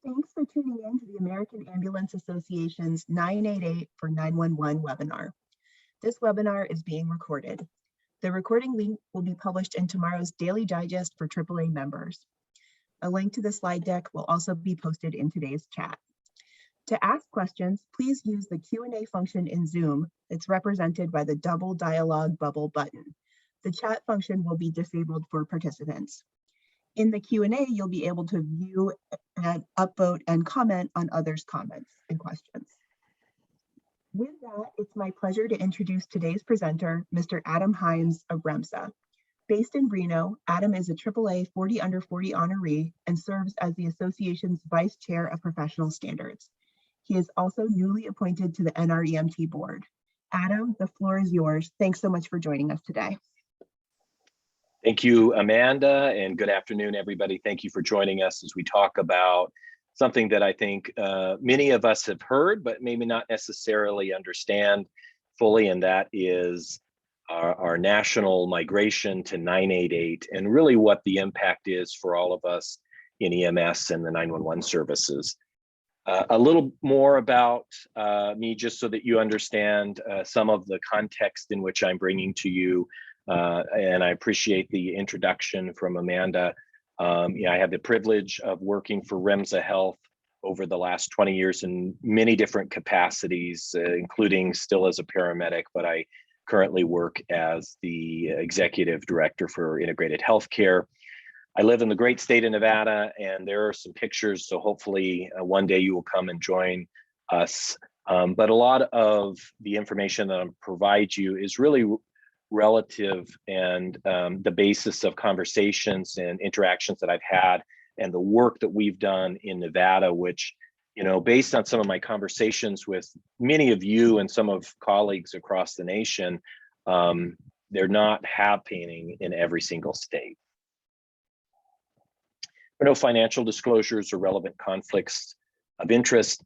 Thanks for tuning in to the American Ambulance Association's 988 for 911 webinar. This webinar is being recorded. The recording link will be published in tomorrow's Daily Digest for AAA members. A link to the slide deck will also be posted in today's chat. To ask questions, please use the Q&A function in Zoom that's represented by the double dialog bubble button. The chat function will be disabled for participants. In the Q&A, you'll be able to view and upvote and comment on others' comments and questions. With that, it's my pleasure to introduce today's presenter, Mr. Adam Heinz of REMSA. Based in Reno, Adam is a AAA 40 under 40 honoree and serves as the association's Vice Chair of Professional Standards. He is also newly appointed to the NREMT board. Adam, the floor is yours. Thanks so much for joining us today. Thank you, Amanda, and good afternoon, everybody. Thank you for joining us as we talk about something that I think many of us have heard, but maybe not necessarily understand fully, and that is our national migration to 988 and really what the impact is for all of us in EMS and the 911 services. A little more about me, just so that you understand some of the context in which I'm bringing to you. And I appreciate the introduction from Amanda. I have the privilege of working for REMSA Health over the last 20 years in many different capacities, including still as a paramedic, but I currently work as the executive director for integrated healthcare. I live in the great state of Nevada, and there are some pictures, so hopefully one day you will come and join us. But a lot of the information that I'll provide you is really relative and the basis of conversations and interactions that I've had and the work that we've done in Nevada, which, you know, based on some of my conversations with many of you and some of colleagues across the nation, they're not happening in every single state. There are no financial disclosures or relevant conflicts of interest.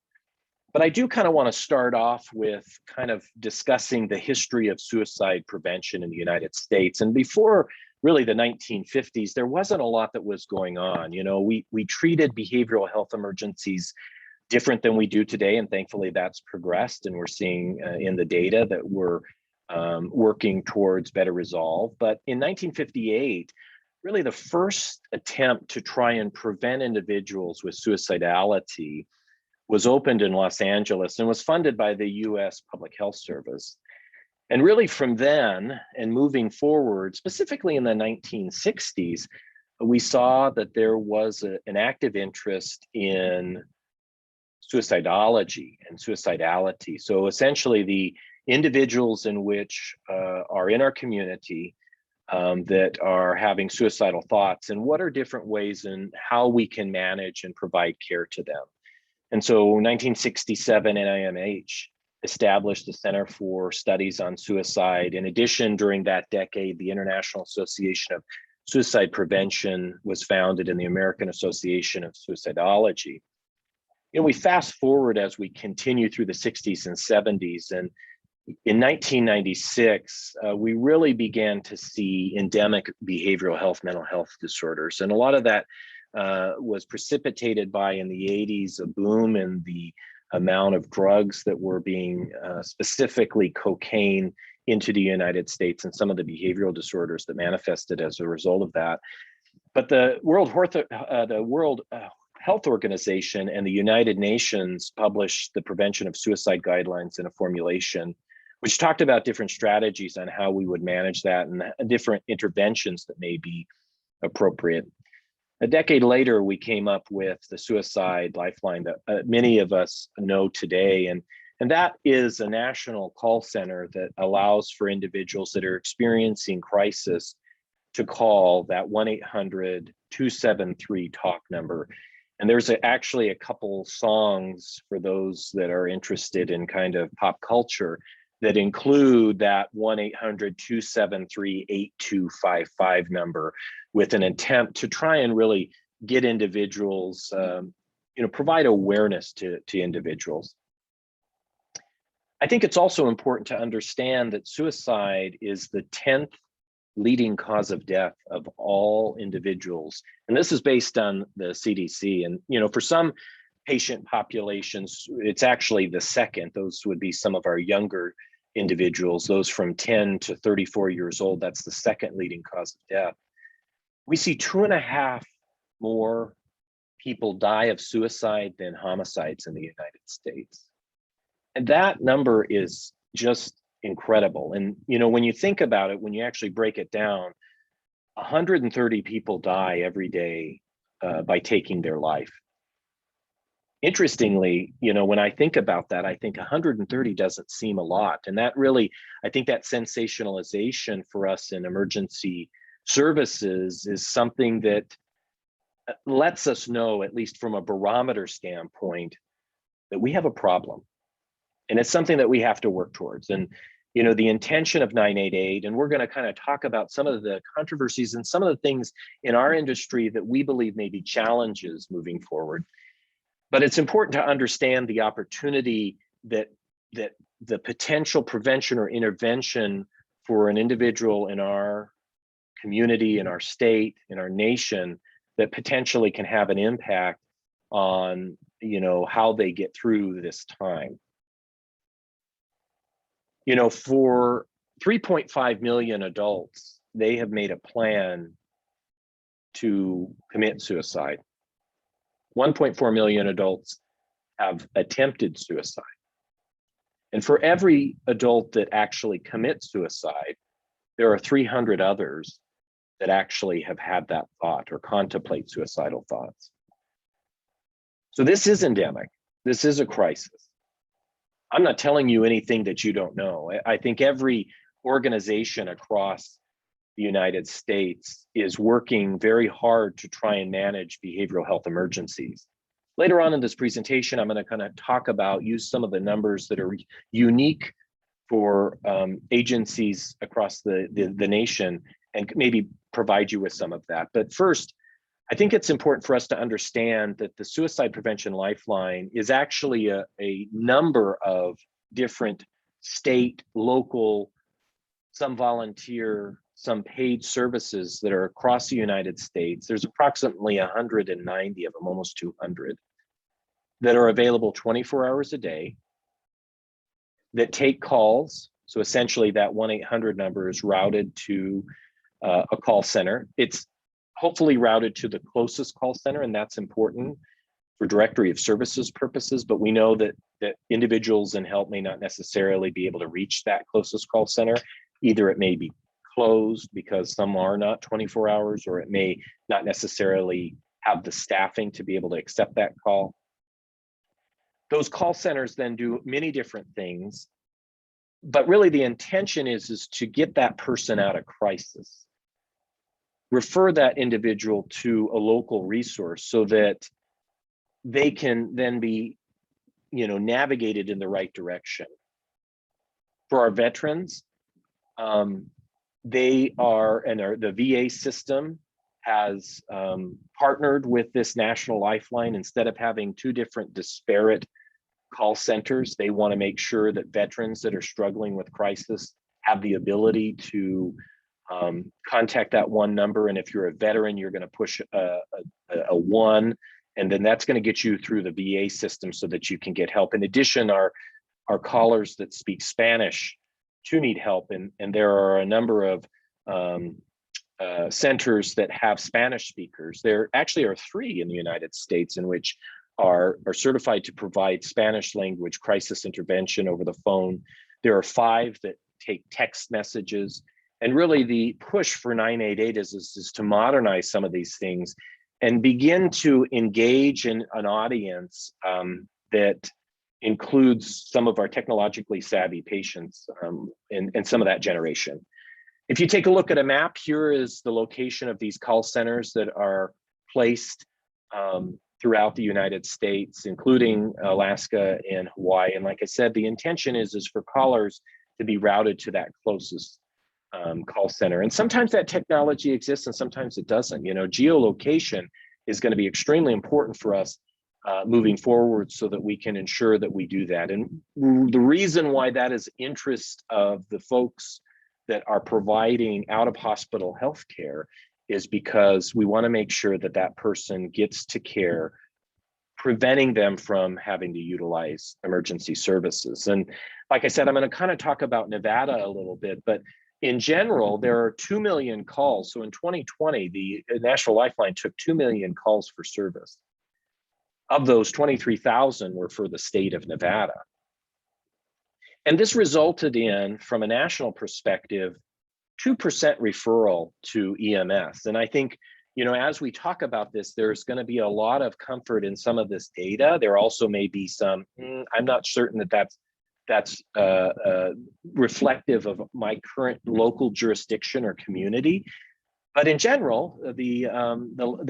But I do kind of want to start off with kind of discussing the history of suicide prevention in the United States. And before really the 1950s, there wasn't a lot that was going on. You know, we treated behavioral health emergencies different than we do today. And thankfully that's progressed. And we're seeing in the data that we're working towards better resolve. But in 1958, really the first attempt to try and prevent individuals with suicidality was opened in Los Angeles and was funded by the US Public Health Service. And really from then and moving forward, specifically in the 1960s, we saw that there was an active interest in suicidology and suicidality. So essentially the individuals in which are in our community that are having suicidal thoughts, and what are different ways and how we can manage and provide care to them. And so 1967, NIMH established the Center for Studies on Suicide. In addition, during that decade, the International Association of Suicide Prevention was founded in the American Association of Suicidology. You know, we fast forward as we continue through the 60s and 70s, and in 1996, we really began to see endemic behavioral health, mental health disorders. And a lot of that was precipitated by, in the 80s, a boom in the amount of drugs that were being, specifically cocaine, into the United States, and some of the behavioral disorders that manifested as a result of that. But the World Health Organization and the United Nations published the Prevention of Suicide Guidelines in a formulation, which talked about different strategies on how we would manage that and different interventions that may be appropriate. A decade later, we came up with the Suicide Lifeline that many of us know today. And that is a national call center that allows for individuals that are experiencing crisis to call that 1-800-273-TALK number. And there's actually a couple songs for those that are interested in kind of pop culture that include that 1-800-273-8255 number, with an attempt to try and really get individuals, provide awareness to individuals. I think it's also important to understand that suicide is the 10th leading cause of death of all individuals. And this is based on the CDC. And, for some patient populations, it's actually the second. Those would be some of our younger individuals, those from 10 to 34 years old. That's the second leading cause of death. We see 2.5 more people die of suicide than homicides in the United States. And that number is just incredible. And, you know, when you think about it, when you actually break it down, 130 people die every day by taking their life. Interestingly, you know, when I think about that, I think 130 doesn't seem a lot. And that really, I think that sensationalization for us in emergency services is something that lets us know, at least from a barometer standpoint, that we have a problem. And it's something that we have to work towards. And, you know, the intention of 988, and we're going to kind of talk about some of the controversies and some of the things in our industry that we believe may be challenges moving forward. But it's important to understand the opportunity that the potential prevention or intervention for an individual in our community, in our state, in our nation, that potentially can have an impact on, you know, how they get through this time. You know, for 3.5 million adults, they have made a plan to commit suicide. 1.4 million adults have attempted suicide. And for every adult that actually commits suicide, there are 300 others that actually have had that thought or contemplate suicidal thoughts. So this is endemic. This is a crisis. I'm not telling you anything that you don't know. I think every organization across the United States is working very hard to try and manage behavioral health emergencies. Later on in this presentation, I'm going to kind of talk about, use some of the numbers that are unique for agencies across the nation and maybe provide you with some of that. But first, I think it's important for us to understand that the Suicide Prevention Lifeline is actually a number of different state, local, some volunteer, some paid services that are across the United States. There's approximately 190 of them, almost 200, that are available 24 hours a day, that take calls. So essentially that 1-800 number is routed to a call center. It's hopefully routed to the closest call center, and that's important for directory of services purposes, but we know that individuals in help may not necessarily be able to reach that closest call center. Either it may be closed because some are not 24 hours, or it may not necessarily have the staffing to be able to accept that call. Those call centers then do many different things, but really the intention is to get that person out of crisis, refer that individual to a local resource so that they can then be, you know, navigated in the right direction. For our veterans, they are, and the VA system has partnered with this national Lifeline. Instead of having two different disparate call centers, they want to make sure that veterans that are struggling with crisis have the ability to contact that one number. And if you're a veteran, you're going to push a 1, and then that's going to get you through the VA system so that you can get help. In addition, our callers that speak Spanish too need help, and there are a number of centers that have Spanish speakers. There actually are 3 in the United States in which are certified to provide Spanish language crisis intervention over the phone. There are 5 that take text messages. And really the push for 988 is to modernize some of these things and begin to engage in an audience that includes some of our technologically savvy patients and some of that generation. If you take a look at a map, here is the location of these call centers that are placed throughout the United States, including Alaska and Hawaii. And like I said, the intention is for callers to be routed to that closest call center. And sometimes that technology exists and sometimes it doesn't. You know, geolocation is going to be extremely important for us moving forward so that we can ensure that we do that. And the reason why that is interest of the folks that are providing out-of-hospital healthcare is because we want to make sure that that person gets to care preventing them from having to utilize emergency services. And like I said, I'm going to kind of talk about Nevada a little bit, but in general, there are 2 million calls. So in 2020, the National Lifeline took 2 million calls for service. Of those, 23,000 were for the state of Nevada. And this resulted in, from a national perspective, 2% referral to EMS. And I think, you know, as we talk about this, there's going to be a lot of comfort in some of this data. There also may be some, I'm not certain that that's reflective of my current local jurisdiction or community. But in general, the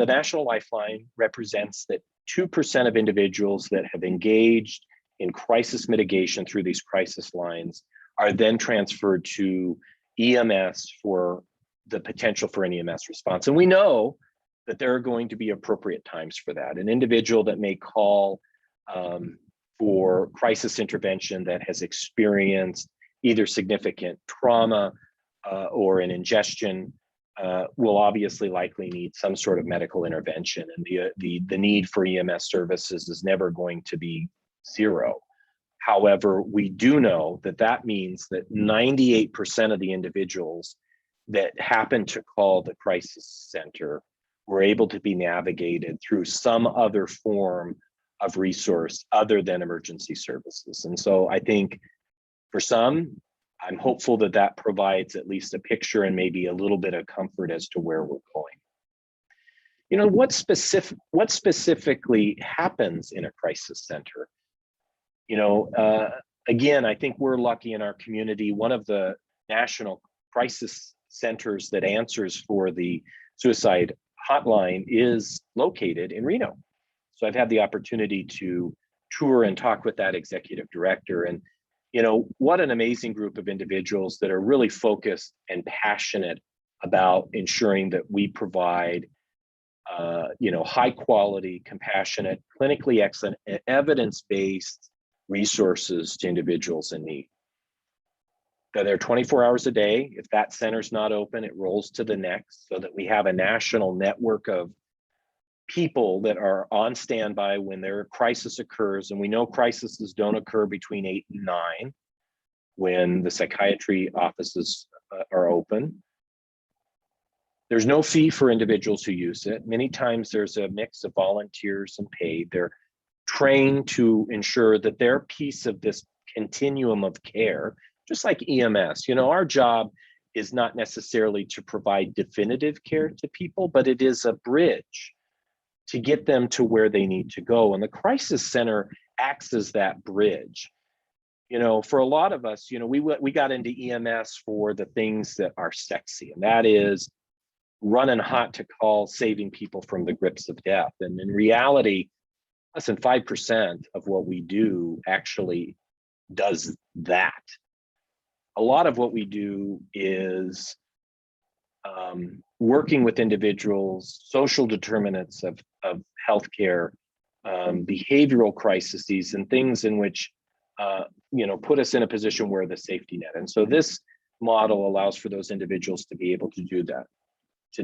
National Lifeline represents that 2% of individuals that have engaged in crisis mitigation through these crisis lines are then transferred to EMS for the potential for an EMS response. And we know that there are going to be appropriate times for that. An individual that may call for crisis intervention that has experienced either significant trauma or an ingestion will obviously likely need some sort of medical intervention. And the need for EMS services is never going to be zero. However, we do know that that means that 98% of the individuals that happen to call the crisis center were able to be navigated through some other form of resource other than emergency services. And so I think for some, I'm hopeful that that provides at least a picture and maybe a little bit of comfort as to where we're going. You know, what specifically happens in a crisis center? You know, again, I think we're lucky in our community. One of the national crisis centers that answers for the suicide hotline is located in Reno. So I've had the opportunity to tour and talk with that executive director. And, you know, what an amazing group of individuals that are really focused and passionate about ensuring that we provide, you know, high quality, compassionate, clinically excellent, evidence-based resources to individuals in need. They're there 24 hours a day. If that center's not open, it rolls to the next, so that we have a national network of people that are on standby when their crisis occurs. And we know crises don't occur between 8 and 9 when the psychiatry offices are open. There's no fee for individuals who use it. Many times there's a mix of volunteers and paid. They're trained to ensure that their piece of this continuum of care, just like EMS, you know, our job is not necessarily to provide definitive care to people, but it is a bridge to get them to where they need to go. And the crisis center acts as that bridge. You know, for a lot of us, you know, we got into EMS for the things that are sexy, and that is running hot to call, saving people from the grips of death. And in reality, less than 5% of what we do actually does that. A lot of what we do is working with individuals, social determinants of healthcare, behavioral crises, and things in which you know, put us in a position where the safety net. And so this model allows for those individuals to be able to do that,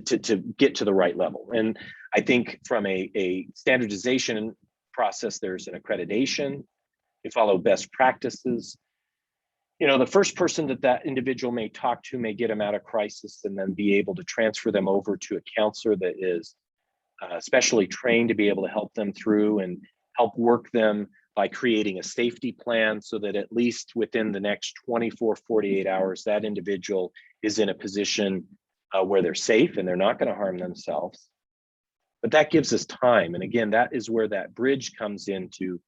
to get to the right level. And I think from a standardization process, there's an accreditation. You follow best practices. You know, the first person that individual may talk to may get them out of crisis and then be able to transfer them over to a counselor that is specially trained to be able to help them through and help work them by creating a safety plan so that at least within the next 24, 48 hours, that individual is in a position where they're safe and they're not going to harm themselves. But that gives us time. And again, that is where that bridge comes into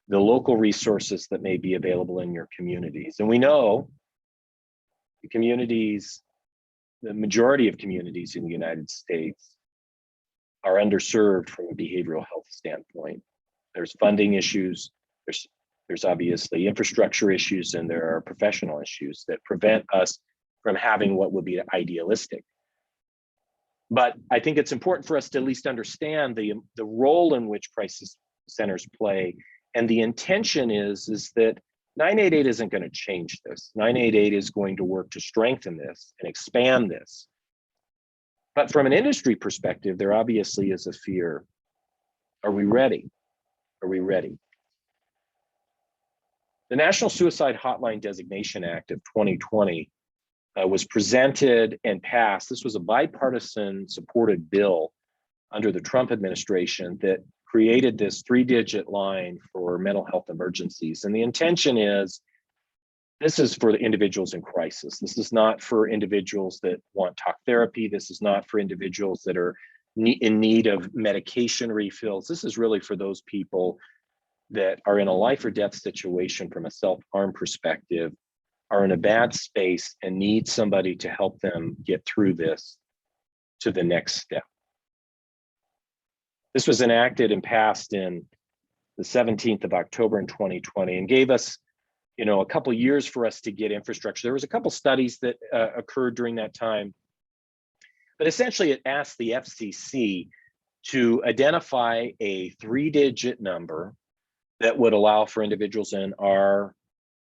the local resources that may be available in your communities. And we know the communities, the majority of communities in the United States are underserved from a behavioral health standpoint. There's funding issues, there's obviously infrastructure issues, and there are professional issues that prevent us from having what would be idealistic. But I think it's important for us to at least understand the role in which crisis centers play. And the intention is that 988 isn't going to change this. 988 is going to work to strengthen this and expand this. But from an industry perspective, there obviously is a fear. Are we ready? Are we ready? The National Suicide Hotline Designation Act of 2020 was presented and passed. This was a bipartisan supported bill under the Trump administration that created this 3-digit line for mental health emergencies. And the intention is, this is for the individuals in crisis. This is not for individuals that want talk therapy. This is not for individuals that are in need of medication refills. This is really for those people that are in a life or death situation from a self-harm perspective, are in a bad space and need somebody to help them get through this to the next step. This was enacted and passed in the 17th of October in 2020 and gave us, a couple of years for us to get infrastructure. There was a couple studies that occurred during that time, but essentially it asked the FCC to identify a 3-digit number that would allow for individuals in our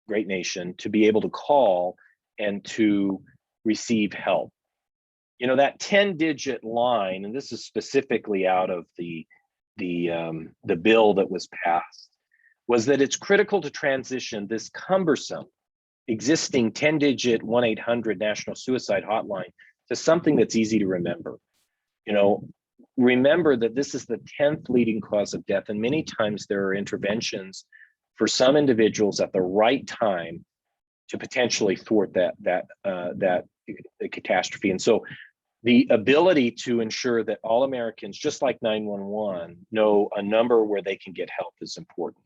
great nation to be able to call and to receive help. That 10-digit line, and this is specifically out of the bill that was passed, was that it's critical to transition this cumbersome existing 10-digit 1-800 National Suicide Hotline to something that's easy to remember. Remember that this is the 10th leading cause of death, and many times there are interventions for some individuals at the right time to potentially thwart that catastrophe. And so the ability to ensure that all Americans, just like 911, know a number where they can get help is important.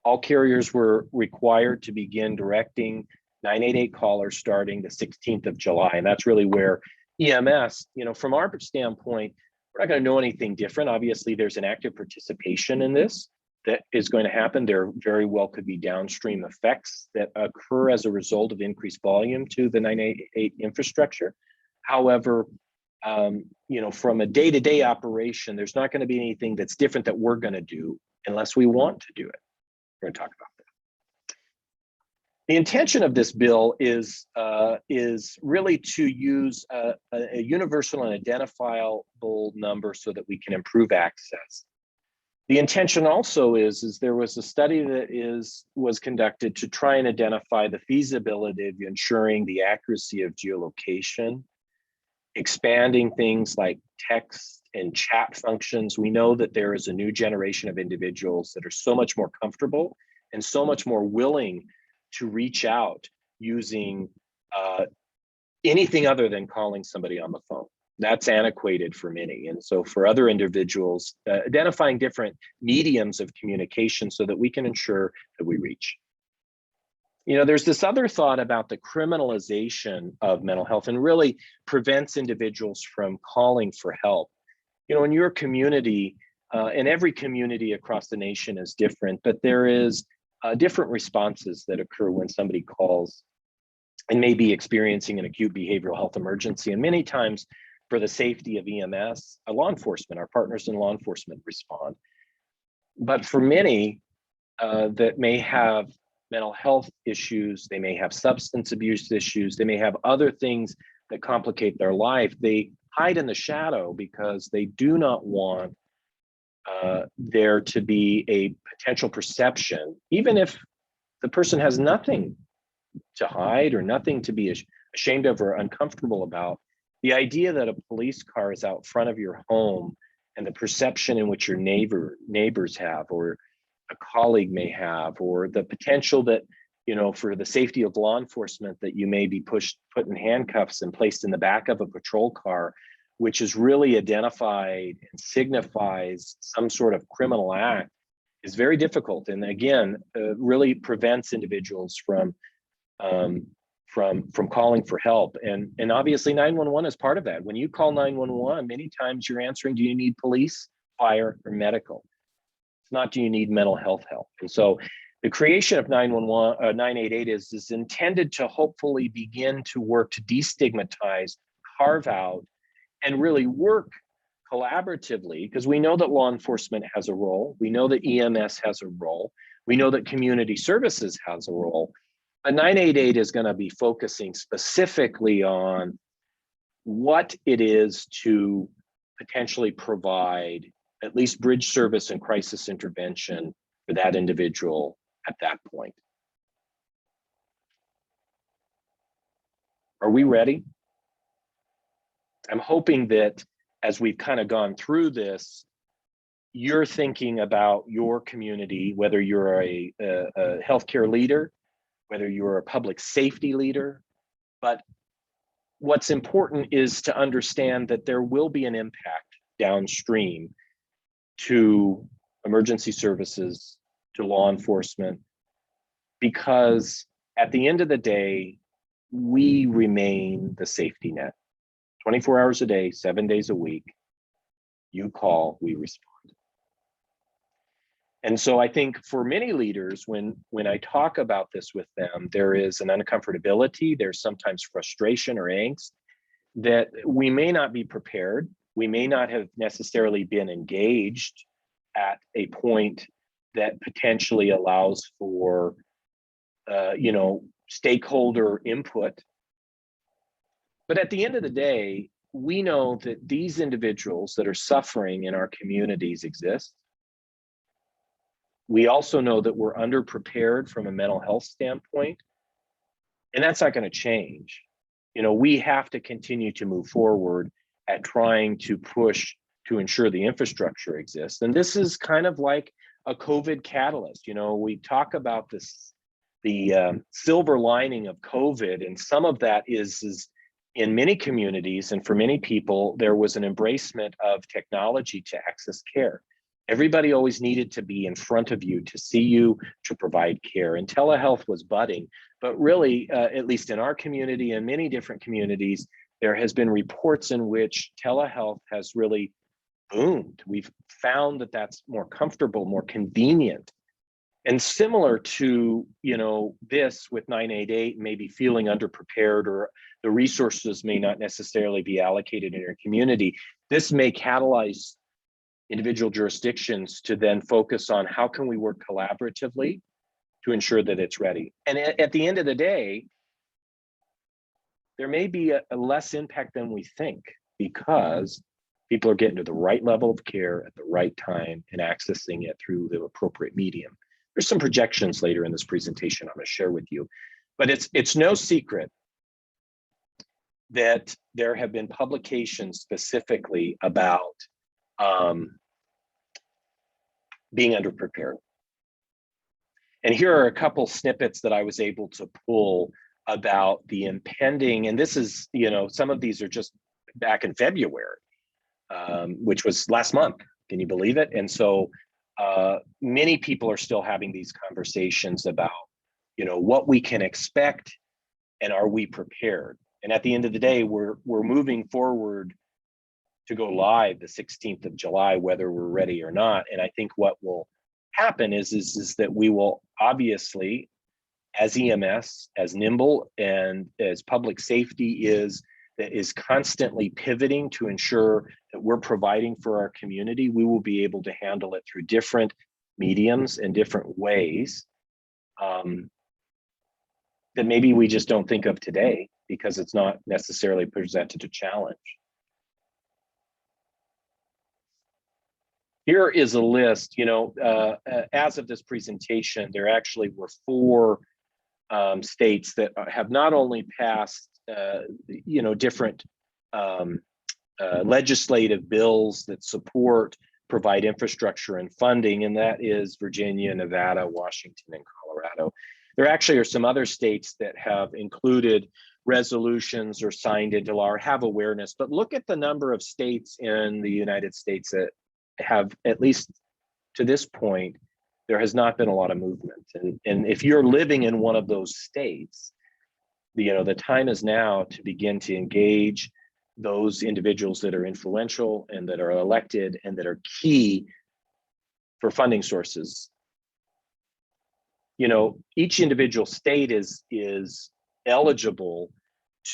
All carriers were required to begin directing 988 callers starting the 16th of July. And that's really where EMS, from our standpoint, we're not going to know anything different. Obviously, there's an active participation in this that is going to happen. There very well could be downstream effects that occur as a result of increased volume to the 988 infrastructure. However, from a day-to-day operation, there's not going to be anything that's different that we're going to do unless we want to do it. We're going to talk about that. The intention of this bill is really to use a universal and identifiable number so that we can improve access. The intention also is there was a study that was conducted to try and identify the feasibility of ensuring the accuracy of geolocation, expanding things like text and chat functions. We know that there is a new generation of individuals that are so much more comfortable and so much more willing to reach out using anything other than calling somebody on the phone. That's antiquated for many. And so for other individuals, identifying different mediums of communication so that we can ensure that we reach. There's this other thought about the criminalization of mental health and really prevents individuals from calling for help. In your community, and every community across the nation is different, but there is different responses that occur when somebody calls and may be experiencing an acute behavioral health emergency. And many times for the safety of EMS, law enforcement, our partners in law enforcement respond. But for many that may have mental health issues, they may have substance abuse issues, they may have other things that complicate their life, they hide in the shadow because they do not want there to be a potential perception, even if the person has nothing to hide or nothing to be ashamed of or uncomfortable about. The idea that a police car is out front of your home and the perception in which your neighbors have, or a colleague may have, or the potential that, for the safety of law enforcement, that you may be put in handcuffs and placed in the back of a patrol car, which is really identified and signifies some sort of criminal act, is very difficult. And again, really prevents individuals from calling for help. And obviously 911 is part of that. When you call 911, many times you're answering, do you need police, fire, or medical? It's not, do you need mental health help? And so the creation of 988 is intended to hopefully begin to work to destigmatize, carve out, and really work collaboratively, because we know that law enforcement has a role. We know that EMS has a role. We know that community services has a role. A 988 is going to be focusing specifically on what it is to potentially provide at least bridge service and crisis intervention for that individual at that point. Are we ready? I'm hoping that as we've kind of gone through this, you're thinking about your community, whether you're a healthcare leader, whether you're a public safety leader. But what's important is to understand that there will be an impact downstream to emergency services, to law enforcement, because at the end of the day, we remain the safety net. 24 hours a day, 7 days a week, you call, we respond. And so I think for many leaders, when I talk about this with them, there is an uncomfortability, there's sometimes frustration or angst that we may not be prepared. We may not have necessarily been engaged at a point that potentially allows for, stakeholder input. But at the end of the day, we know that these individuals that are suffering in our communities exist. We also know that we're underprepared from a mental health standpoint, and that's not going to change. We have to continue to move forward at trying to push to ensure the infrastructure exists. And this is kind of like a COVID catalyst. We talk about this, the silver lining of COVID, and some of that is in many communities and for many people, there was an embracement of technology to access care. Everybody always needed to be in front of you, to see you, to provide care. And telehealth was budding, but really, at least in our community and many different communities, there has been reports in which telehealth has really boomed. We've found that that's more comfortable, more convenient. And similar to, this with 988, maybe feeling underprepared or the resources may not necessarily be allocated in your community, this may catalyze individual jurisdictions to then focus on how can we work collaboratively to ensure that it's ready. And at the end of the day, there may be a less impact than we think because people are getting to the right level of care at the right time and accessing it through the appropriate medium. There's some projections later in this presentation I'm going to share with you, but it's no secret that there have been publications specifically about being underprepared. And here are a couple snippets that I was able to pull about the impending, and this is, some of these are just back in February, which was last month. Can you believe it? And so many people are still having these conversations about, what we can expect and are we prepared? And at the end of the day, we're moving forward to go live the 16th of July, whether we're ready or not. And I think what will happen is that we will obviously, as EMS, as nimble and as public safety is constantly pivoting to ensure that we're providing for our community, we will be able to handle it through different mediums and different ways that maybe we just don't think of today because it's not necessarily presented a challenge. Here is a list, as of this presentation, there actually were 4 states that have not only passed, different legislative bills that provide infrastructure and funding, and that is Virginia, Nevada, Washington, and Colorado. There actually are some other states that have included resolutions or signed into law or have awareness, but look at the number of states in the United States that have, at least to this point, there has not been a lot of movement. And if you're living in one of those states, the time is now to begin to engage those individuals that are influential and that are elected and that are key for funding sources. Each individual state is eligible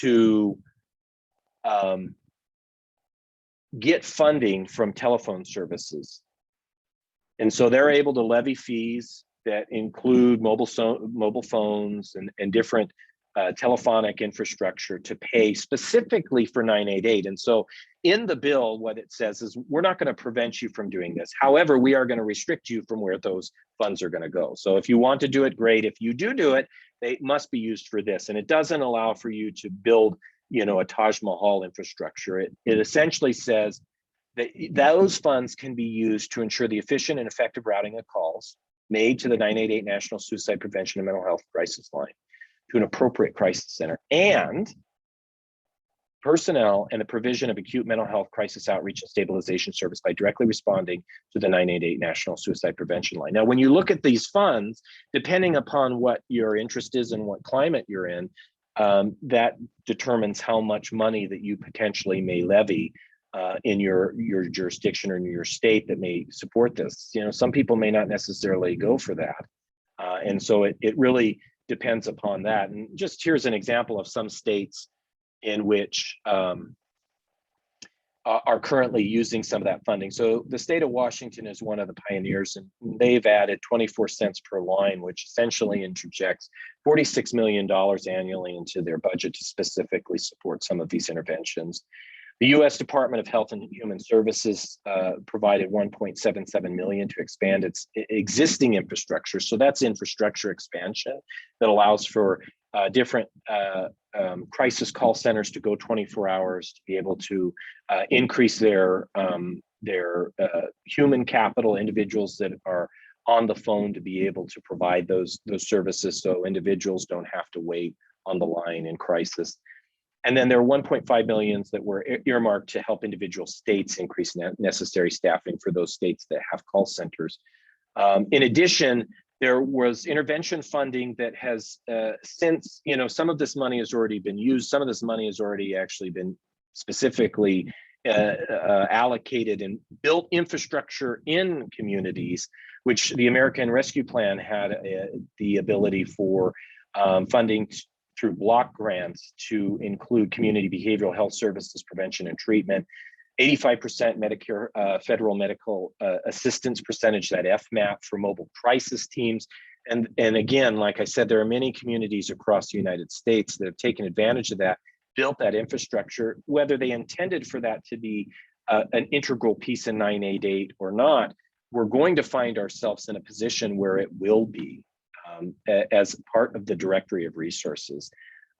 to get funding from telephone services. And so they're able to levy fees that include mobile phones and different telephonic infrastructure to pay specifically for 988. And so in the bill, what it says is we're not going to prevent you from doing this. However, we are going to restrict you from where those funds are going to go. So if you want to do it, great. If you do it, they must be used for this. And it doesn't allow for you to build, a Taj Mahal infrastructure. It essentially says that those funds can be used to ensure the efficient and effective routing of calls made to the 988 National Suicide Prevention and Mental Health Crisis Line to an appropriate crisis center, and personnel and the provision of acute mental health crisis outreach and stabilization service by directly responding to the 988 National Suicide Prevention Line. Now, when you look at these funds, depending upon what your interest is and what climate you're in, that determines how much money that you potentially may levy in your jurisdiction or in your state that may support this. Some people may not necessarily go for that. And so it really depends upon that. And just here's an example of some states in which are currently using some of that funding. So the state of Washington is one of the pioneers, and they've added 24 cents per line, which essentially interjects $46 million annually into their budget to specifically support some of these interventions. The U.S. Department of Health and Human Services provided $1.77 million to expand its existing infrastructure. So that's infrastructure expansion that allows for different crisis call centers to go 24 hours to be able to increase their human capital, individuals that are on the phone to be able to provide those services, so individuals don't have to wait on the line in crisis. And then there are 1.5 million that were earmarked to help individual states increase necessary staffing for those states that have call centers. In addition, there was intervention funding that has since, some of this money has already been used. Some of this money has already actually been specifically allocated and built infrastructure in communities, which the American Rescue Plan had the ability for funding through block grants to include community behavioral health services, prevention and treatment, 85% Medicare federal medical assistance percentage, that FMAP for mobile crisis teams. And again, like I said, there are many communities across the United States that have taken advantage of that, built that infrastructure, whether they intended for that to be an integral piece in 988 or not. We're going to find ourselves in a position where it will be as part of the directory of resources.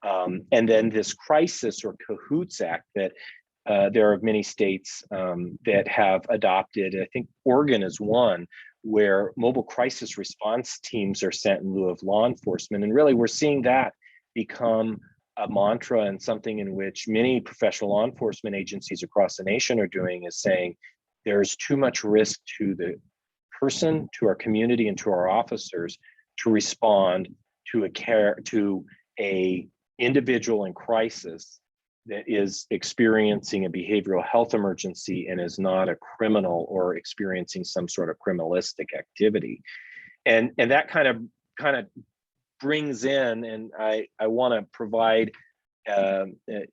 And then this crisis or CAHOOTS Act that there are many states that have adopted. I think Oregon is one where mobile crisis response teams are sent in lieu of law enforcement. And really we're seeing that become a mantra, and something in which many professional law enforcement agencies across the nation are doing, is saying there's too much risk to the person, to our community, and to our officers to respond to a individual in crisis that is experiencing a behavioral health emergency and is not a criminal or experiencing some sort of criminalistic activity. And that kind of brings in, and I want to provide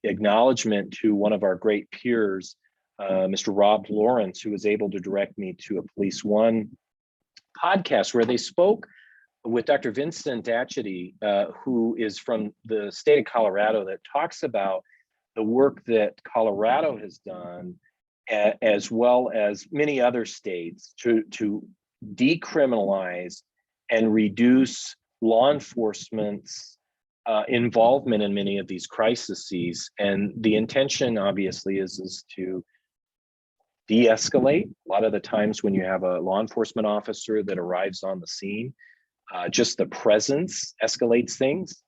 acknowledgement to one of our great peers, Mr. Rob Lawrence, who was able to direct me to a Police One podcast where they spoke with Dr. Vincent Dachity, who is from the state of Colorado, that talks about the work that Colorado has done, as well as many other states, to decriminalize and reduce law enforcement's involvement in many of these crises. And the intention, obviously, is to de-escalate. A lot of the times when you have a law enforcement officer that arrives on the scene, just the presence escalates things.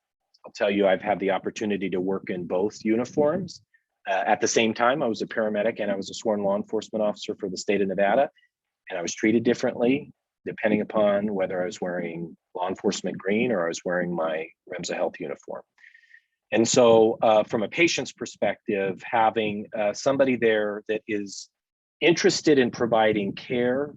I'll tell you, I've had the opportunity to work in both uniforms. At the same time, I was a paramedic and I was a sworn law enforcement officer for the state of Nevada, and I was treated differently depending upon whether I was wearing law enforcement green or I was wearing my REMSA Health uniform. And so from a patient's perspective, having somebody there that is interested in providing care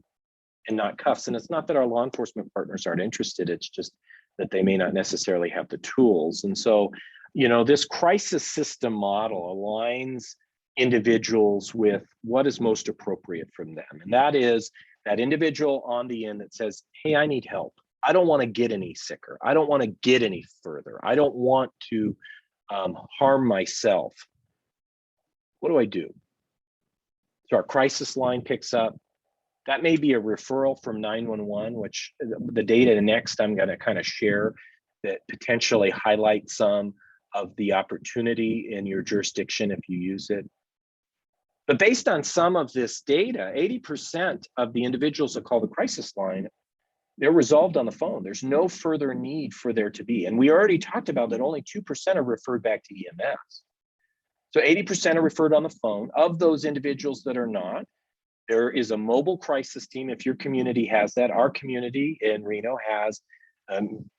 and not cuffs. And it's not that our law enforcement partners aren't interested, it's just that they may not necessarily have the tools. And so, this crisis system model aligns individuals with what is most appropriate from them. And that is that individual on the end that says, hey, I need help. I don't want to get any sicker. I don't want to get any further. I don't want to harm myself. What do? So our crisis line picks up. That may be a referral from 911, which the data next I'm going to kind of share that potentially highlight some of the opportunity in your jurisdiction if you use it. But based on some of this data, 80% of the individuals that call the crisis line, they're resolved on the phone. There's no further need for there to be. And we already talked about that only 2% are referred back to EMS. So 80% are referred on the phone. Of those individuals that are not, there is a mobile crisis team. If your community has that, our community in Reno has an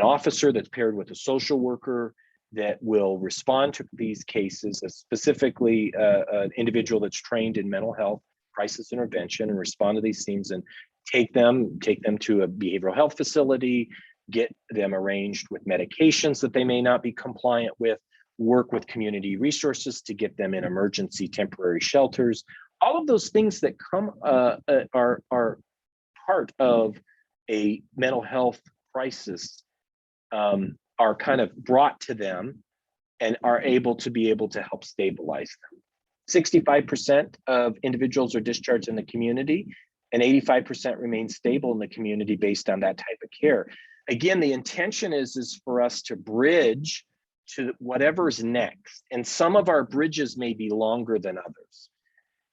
officer that's paired with a social worker that will respond to these cases, specifically an individual that's trained in mental health crisis intervention, and respond to these scenes and take them to a behavioral health facility, get them arranged with medications that they may not be compliant with, work with community resources to get them in emergency temporary shelters. All of those things that come are part of a mental health crisis are kind of brought to them and are able to help stabilize them. 65% of individuals are discharged in the community, and 85% remain stable in the community based on that type of care. Again, the intention is for us to bridge to whatever's next. And some of our bridges may be longer than others.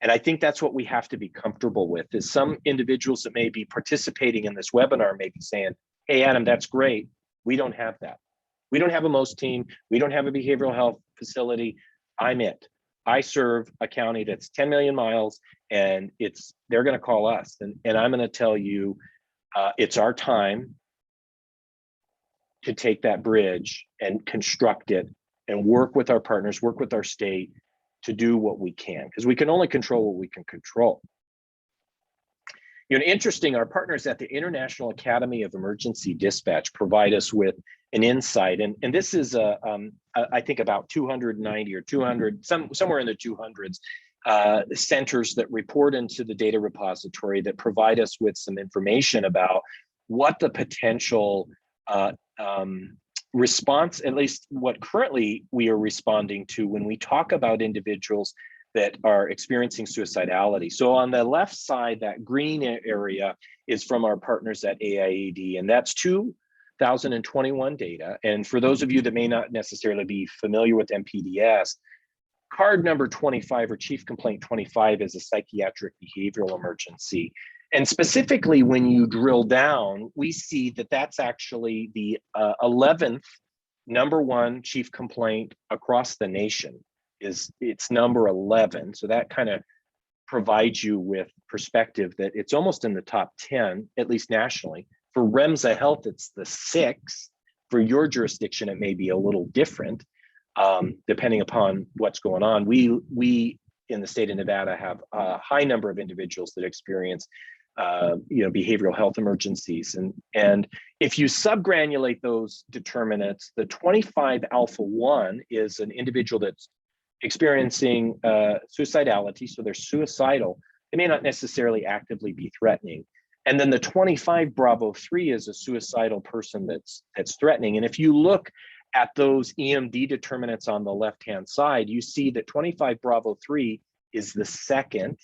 And I think that's what we have to be comfortable with, is some individuals that may be participating in this webinar may be saying, hey, Adam, that's great. We don't have that. We don't have a MOST team. We don't have a behavioral health facility. I'm it. I serve a county that's 10 million miles, and they're going to call us. And I'm going to tell you, it's our time to take that bridge and construct it and work with our partners, work with our state to do what we can, because we can only control what we can control. Interesting, our partners at the International Academy of Emergency Dispatch provide us with an insight. And this is, I think, about 290 or 200, somewhere in the 200s, centers that report into the data repository that provide us with some information about what the potential response, at least what currently we are responding to when we talk about individuals that are experiencing suicidality. So on the left side, that green area is from our partners at AIAD, and that's 2021 data. And for those of you that may not necessarily be familiar with MPDS, card number 25 or chief complaint 25 is a psychiatric behavioral emergency. And specifically, when you drill down, we see that that's actually the 11th number one chief complaint across the nation. It's number 11. So that kind of provides you with perspective that it's almost in the top 10, at least nationally. For REMSA Health, it's the 6th. For your jurisdiction, it may be a little different, depending upon what's going on. We in the state of Nevada have a high number of individuals that experience behavioral health emergencies. And if you subgranulate those determinants, the 25 alpha 1 is an individual that's experiencing suicidality, so they're suicidal. They may not necessarily actively be threatening. And then the 25 Bravo 3 is a suicidal person that's threatening. And if you look at those EMD determinants on the left-hand side, you see that 25 Bravo 3 is the second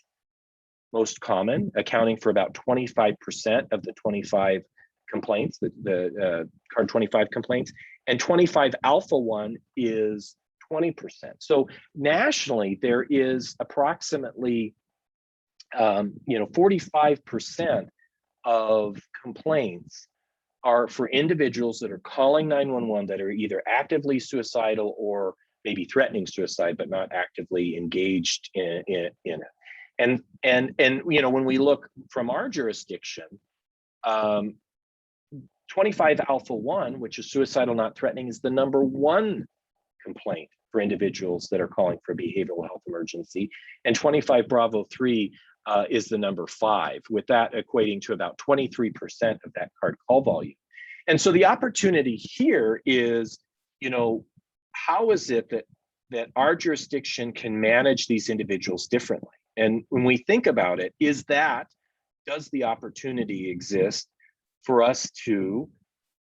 most common, accounting for about 25% of the 25 complaints, the card 25 complaints, and 25 alpha 1 is 20%. So nationally, there is approximately 45% of complaints are for individuals that are calling 911 that are either actively suicidal or maybe threatening suicide, but not actively engaged in it. And when we look from our jurisdiction, 25 alpha 1, which is suicidal not threatening, is the number one complaint for individuals that are calling for a behavioral health emergency, and 25 Bravo 3 is the number 5, with that equating to about 23% of that card call volume. And so the opportunity here is, how is it that our jurisdiction can manage these individuals differently? And when we think about it, is that does the opportunity exist for us to,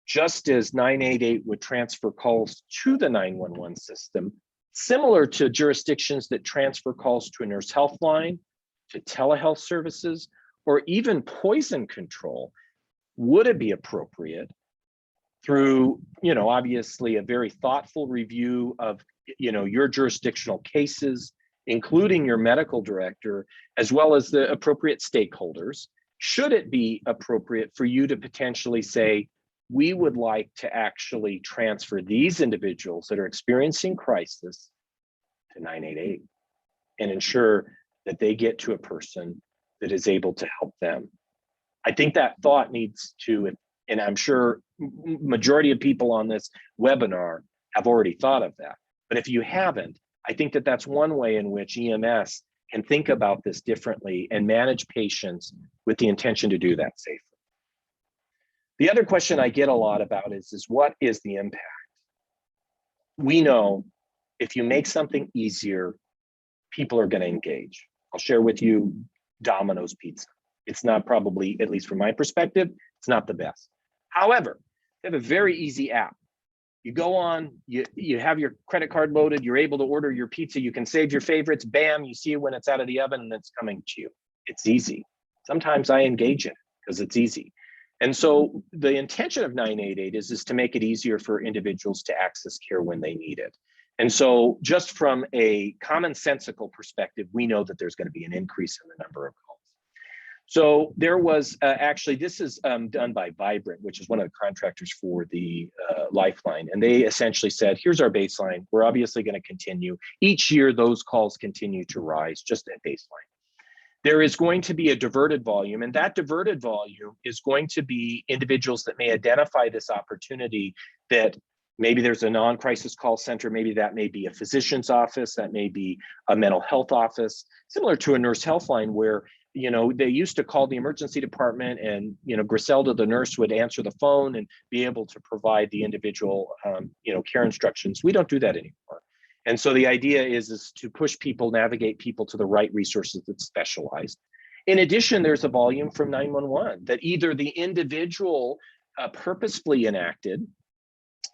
just as 988 would transfer calls to the 911 system, similar to jurisdictions that transfer calls to a nurse health line, to telehealth services, or even poison control, would it be appropriate through, obviously a very thoughtful review of, your jurisdictional cases, including your medical director, as well as the appropriate stakeholders, should it be appropriate for you to potentially say, we would like to actually transfer these individuals that are experiencing crisis to 988 and ensure that they get to a person that is able to help them? I think that thought needs to, and I'm sure majority of people on this webinar have already thought of that. But if you haven't, I think that that's one way in which EMS can think about this differently and manage patients with the intention to do that safely. The other question I get a lot about is what is the impact? We know if you make something easier, people are going to engage. I'll share with you Domino's Pizza. It's not probably, at least from my perspective, it's not the best. However, they have a very easy app. You go on, you have your credit card loaded, you're able to order your pizza, you can save your favorites, bam, you see it when it's out of the oven and it's coming to you. It's easy. Sometimes I engage in it because it's easy. And so the intention of 988 is to make it easier for individuals to access care when they need it. And so just from a commonsensical perspective, we know that there's going to be an increase in the number of calls. So there was actually, this is done by Vibrant, which is one of the contractors for the Lifeline. And they essentially said, here's our baseline. We're obviously going to continue. Each year, those calls continue to rise, just at baseline. There is going to be a diverted volume, and that diverted volume is going to be individuals that may identify this opportunity, that maybe there's a non-crisis call center, maybe that may be a physician's office, that may be a mental health office, similar to a nurse health line where, they used to call the emergency department and, Griselda, the nurse, would answer the phone and be able to provide the individual, care instructions. We don't do that anymore. And so the idea is to push people, navigate people to the right resources that's specialized. In addition, there's a volume from 911 that either the individual purposefully enacted.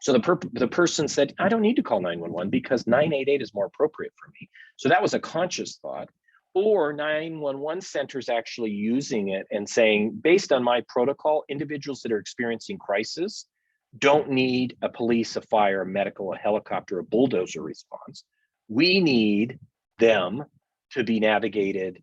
So the person said, I don't need to call 911 because 988 is more appropriate for me. So that was a conscious thought. Or 911 centers actually using it and saying, based on my protocol, individuals that are experiencing crisis don't need a police, a fire, a medical, a helicopter, a bulldozer response. We need them to be navigated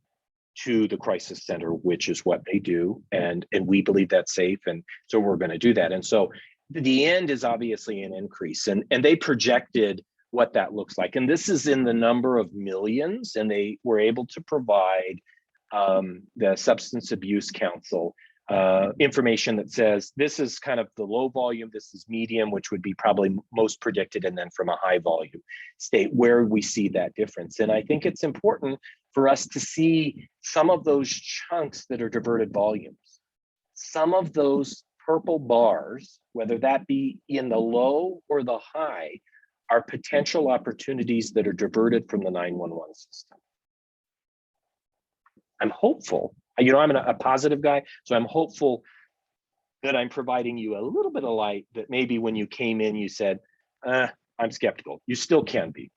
to the crisis center, which is what they do. And we believe that's safe. And so we're going to do that. And so the end is obviously an increase. And they projected what that looks like. And this is in the number of millions. And they were able to provide the Substance Abuse Council information that says this is kind of the low volume, this is medium, which would be probably most predicted, and then from a high volume state where we see that difference. And I think it's important for us to see some of those chunks that are diverted volumes, some of those purple bars, whether that be in the low or the high, are potential opportunities that are diverted from the 911 system. I'm hopeful. I'm a positive guy, so I'm hopeful that I'm providing you a little bit of light that maybe when you came in, you said, I'm skeptical. You still can be.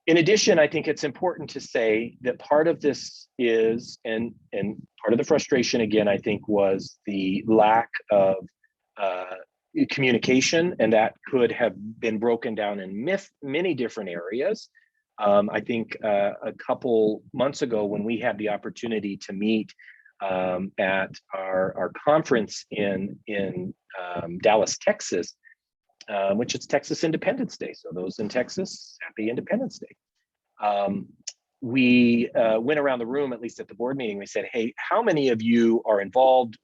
In addition, I think it's important to say that part of this is, and part of the frustration, again, I think, was the lack of communication, and that could have been broken down in many different areas. I think a couple months ago when we had the opportunity to meet at our conference in Dallas, Texas, which is Texas Independence Day. So those in Texas, happy Independence Day. We went around the room, at least at the board meeting, we said, hey, how many of you are involved,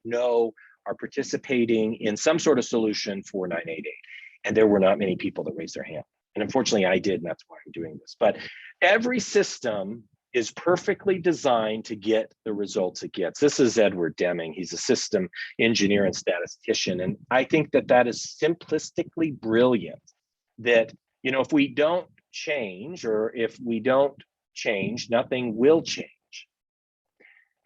are participating in some sort of solution for 988? And there were not many people that raised their hand. And unfortunately I did, and that's why I'm doing this. But every system is perfectly designed to get the results it gets. This is Edward Deming. He's a system engineer and statistician. And I think that is simplistically brilliant, that, if we don't change, or if we don't change, nothing will change.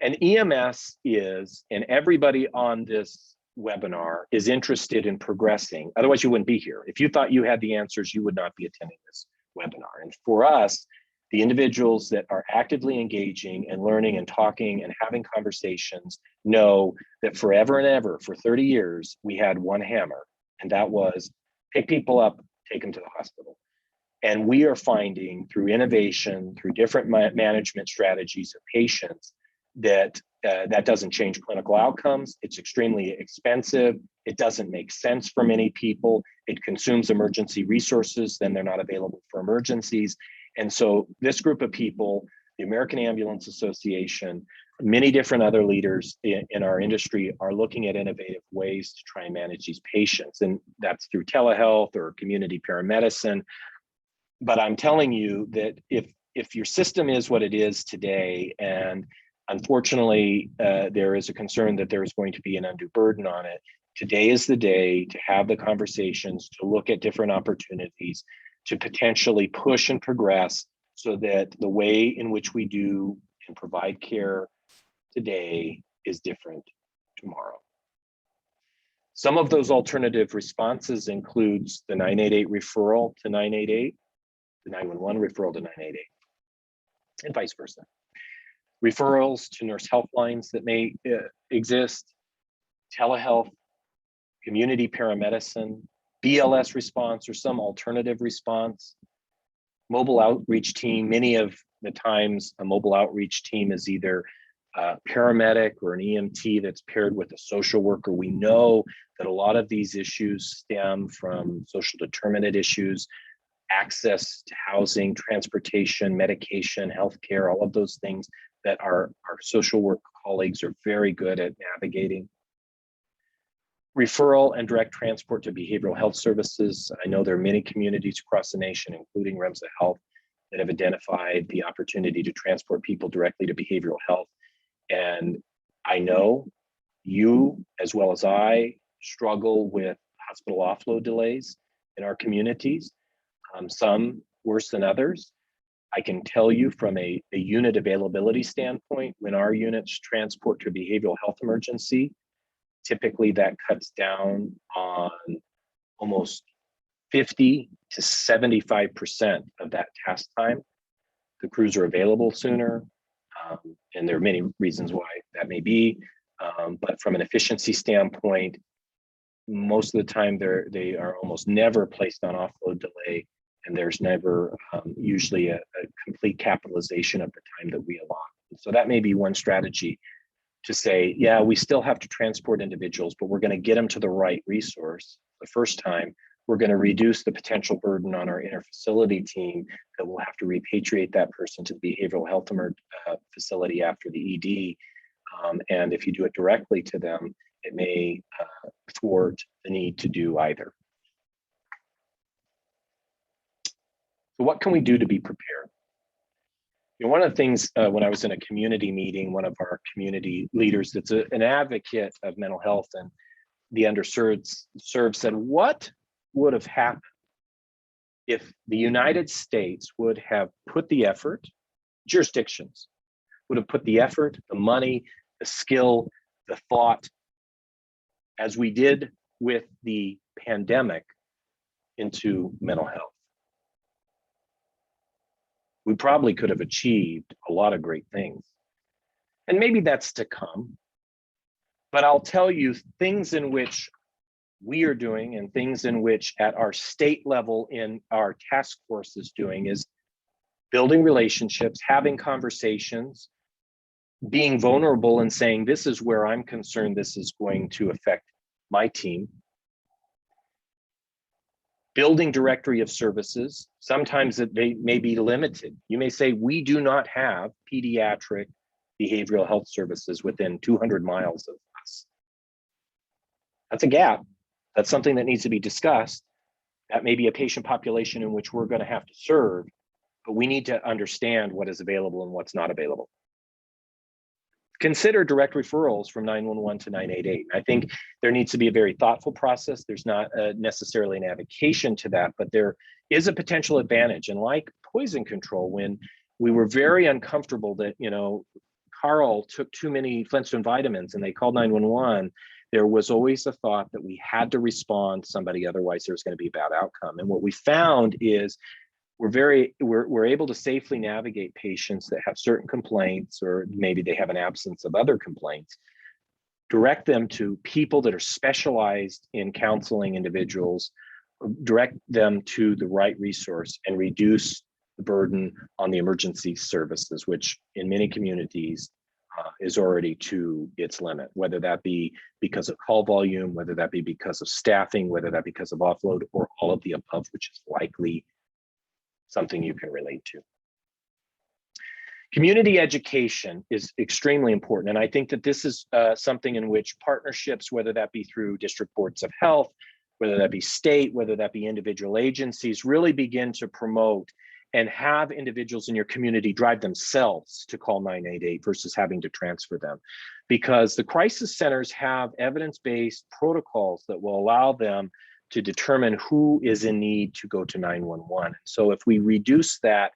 And EMS is, and everybody on this webinar is interested in progressing. Otherwise, you wouldn't be here. If you thought you had the answers, you would not be attending this webinar. And for us, the individuals that are actively engaging and learning and talking and having conversations know that forever and ever, for 30 years, we had one hammer, and that was pick people up, take them to the hospital. And we are finding through innovation, through different management strategies of patients, that that doesn't change clinical outcomes. It's extremely expensive. It doesn't make sense for many people. It consumes emergency resources, then they're not available for emergencies. And so this group of people, the American Ambulance Association, many different other leaders in our industry are looking at innovative ways to try and manage these patients. And that's through telehealth or community paramedicine. But I'm telling you that if your system is what it is today, and unfortunately, there is a concern that there is going to be an undue burden on it. Today is the day to have the conversations, to look at different opportunities, to potentially push and progress so that the way in which we do and provide care today is different tomorrow. Some of those alternative responses includes the 988 referral to 988, the 911 referral to 988, and vice versa. Referrals to nurse helplines that may exist, telehealth, community paramedicine, BLS response or some alternative response, mobile outreach team. Many of the times a mobile outreach team is either a paramedic or an EMT that's paired with a social worker. We know that a lot of these issues stem from social determinant issues, access to housing, transportation, medication, healthcare, all of those things that our social work colleagues are very good at navigating. Referral and direct transport to behavioral health services. I know there are many communities across the nation, including Remsa Health, that have identified the opportunity to transport people directly to behavioral health. And I know you, as well as I, struggle with hospital offload delays in our communities, some worse than others. I can tell you from a unit availability standpoint, when our units transport to a behavioral health emergency, typically that cuts down on almost 50 to 75% of that task time. The crews are available sooner, and there are many reasons why that may be. But from an efficiency standpoint, most of the time they are almost never placed on offload delay, and there's never usually a complete capitalization of the time that we allot. So that may be one strategy to say, yeah, we still have to transport individuals, but we're going to get them to the right resource the first time. We're going to reduce the potential burden on our inter-facility team that will have to repatriate that person to the behavioral health facility after the ED. And if you do it directly to them, it may thwart the need to do either. So what can we do to be prepared? You know, one of the things when I was in a community meeting, one of our community leaders that's an advocate of mental health and the underserved said, what would have happened if the United States would have put the effort, jurisdictions would have put the effort, the money, the skill, the thought, as we did with the pandemic, into mental health? We probably could have achieved a lot of great things. And maybe that's to come. But I'll tell you, things in which we are doing and things in which at our state level in our task force is doing is building relationships, having conversations, being vulnerable and saying, this is where I'm concerned, this is going to affect my team. Building directory of services. Sometimes they may be limited. You may say, we do not have pediatric behavioral health services within 200 miles of us. That's a gap. That's something that needs to be discussed. That may be a patient population in which we're going to have to serve, but we need to understand what is available and what's not available. Consider direct referrals from 911 to 988. I think there needs to be a very thoughtful process. There's not necessarily an advocation to that, but there is a potential advantage. And like poison control, when we were very uncomfortable that, you know, Carl took too many Flintstone vitamins and they called 911, there was always a thought that we had to respond to somebody, otherwise there was going to be a bad outcome. And what we found is we're able to safely navigate patients that have certain complaints, or maybe they have an absence of other complaints, direct them to people that are specialized in counseling individuals, direct them to the right resource, and reduce the burden on the emergency services, which in many communities is already to its limit, whether that be because of call volume, whether that be because of staffing, whether that be because of offload, or all of the above, which is likely something you can relate to. Community education is extremely important. And I think that this is something in which partnerships, whether that be through district boards of health, whether that be state, whether that be individual agencies, really begin to promote and have individuals in your community drive themselves to call 988 versus having to transfer them. Because the crisis centers have evidence-based protocols that will allow them to determine who is in need to go to 911. So if we reduce that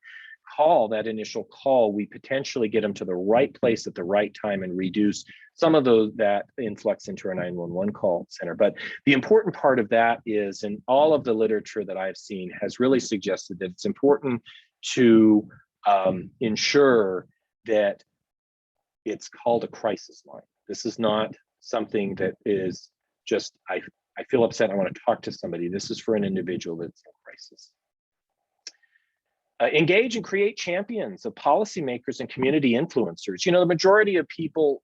call, that initial call, we potentially get them to the right place at the right time and reduce some of that influx into our 911 call center. But the important part of that is, and all of the literature that I've seen has really suggested that it's important to ensure that it's called a crisis line. This is not something that is just, I feel upset, I want to talk to somebody. This is for an individual that's in crisis. Engage and create champions of policymakers and community influencers. You know, the majority of people